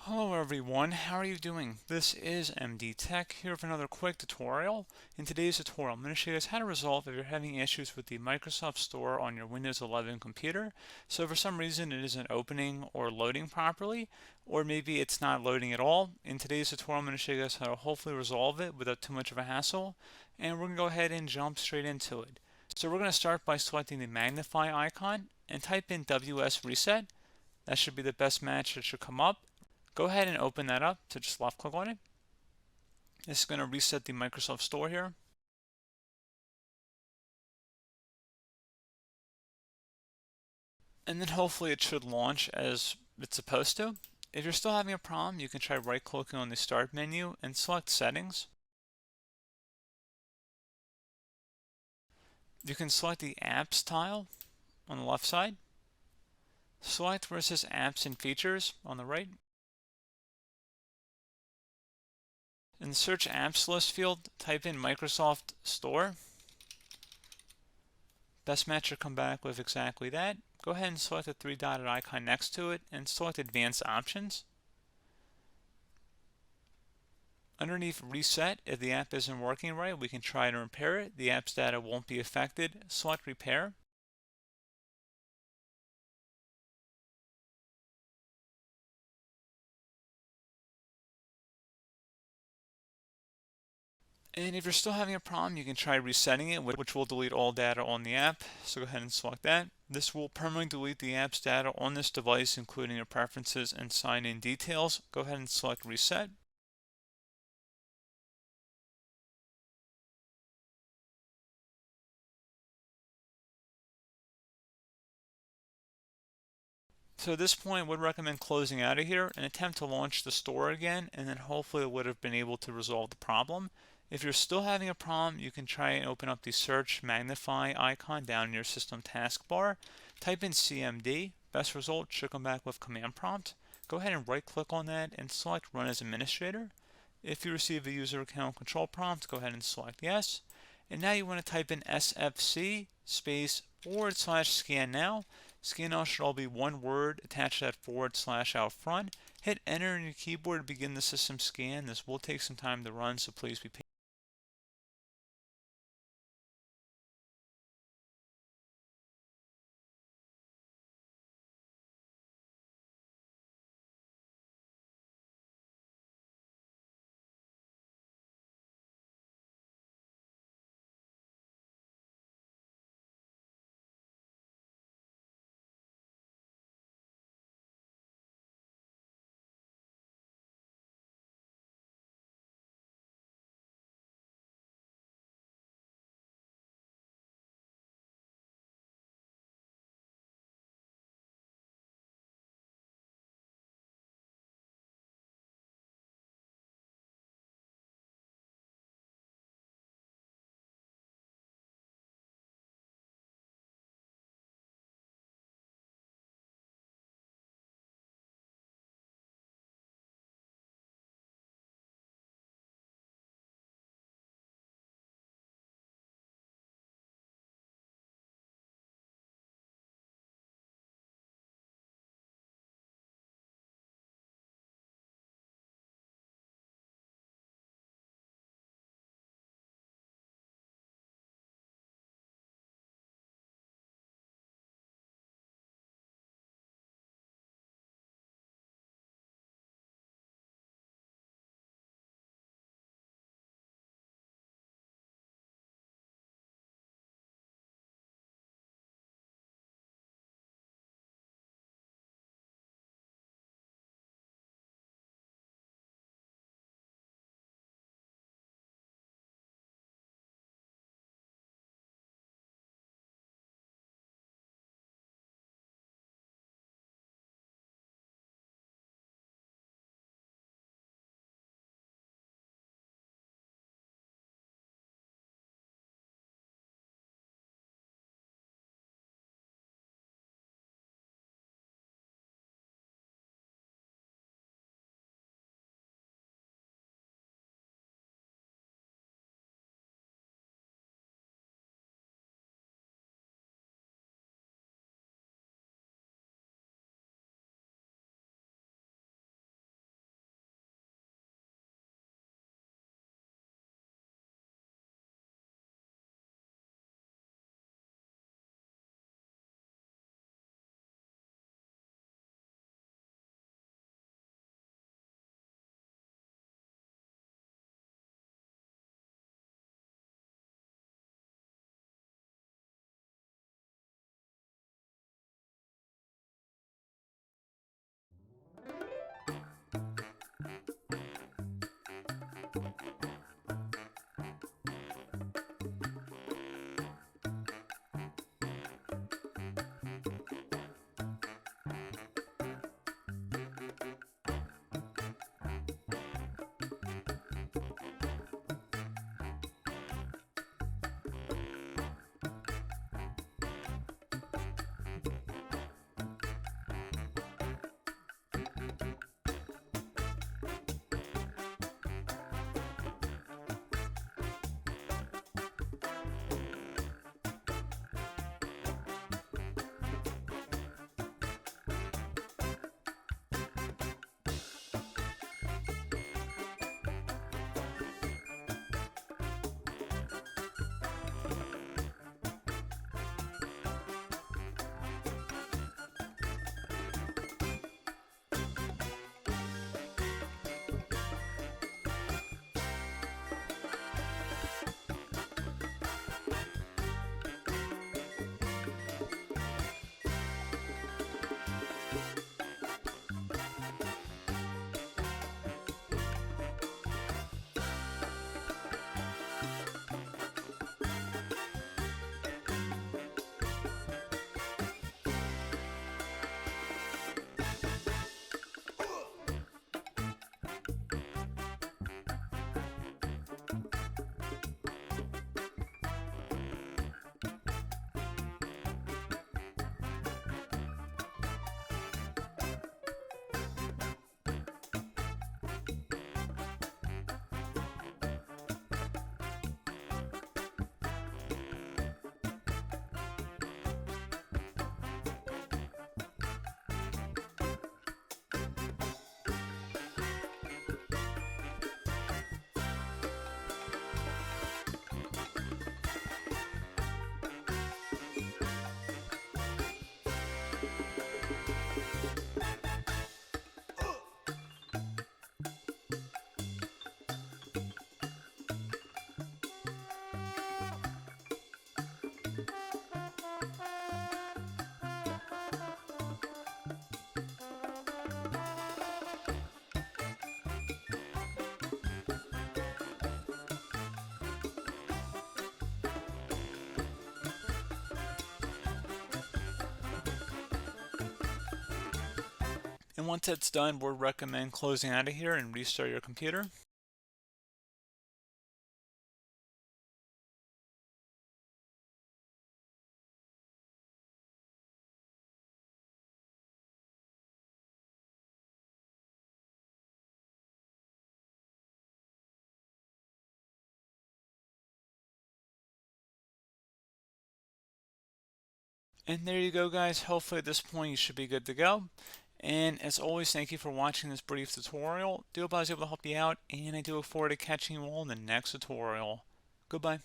Hello everyone, how are you doing? This is MD Tech here with another quick tutorial. In today's tutorial, I'm going to show you guys how to resolve if you're having issues with the Microsoft Store on your Windows 11 computer. So for some reason it isn't opening or loading properly, or maybe it's not loading at all. In today's tutorial, I'm going to show you guys how to hopefully resolve it without too much of a hassle, and we're going to go ahead and jump straight into it. So we're going to start by selecting the magnify icon and type in WS Reset. That should be the best match that should come up. Go ahead and open that up to just left click on it. This is going to reset the Microsoft Store here. And then hopefully it should launch as it's supposed to. If you're still having a problem, you can try right clicking on the start menu and select settings. You can select the apps tile on the left side. Select where it says apps and features on the right. In the search apps list field, type in Microsoft Store. Best match will come back with exactly that. Go ahead and select the three-dotted icon next to it and select Advanced Options. Underneath Reset, if the app isn't working right, we can try to repair it. The app's data won't be affected. Select Repair. And if you're still having a problem, you can try resetting it, which will delete all data on the app. So go ahead and select that. This will permanently delete the app's data on this device, including your preferences and sign-in details. Go ahead and select Reset. So at this point, I would recommend closing out of here and attempt to launch the store again, and then hopefully it would have been able to resolve the problem. If you're still having a problem, you can try and open up the search magnify icon down in your system taskbar. Type in CMD. Best result should come back with command prompt. Go ahead and right click on that and select run as administrator. If you receive a user account control prompt, go ahead and select yes. And now you want to type in SFC space / scan now. Scan now should all be one word attached to that / out front. Hit enter on your keyboard to begin the system scan. This will take some time to run, so please be patient. And once that's done, we'd recommend closing out of here and restart your computer. And there you go, guys. Hopefully at this point you should be good to go. And as always, thank you for watching this brief tutorial. Do hope I was able to help you out, and I do look forward to catching you all in the next tutorial. Goodbye.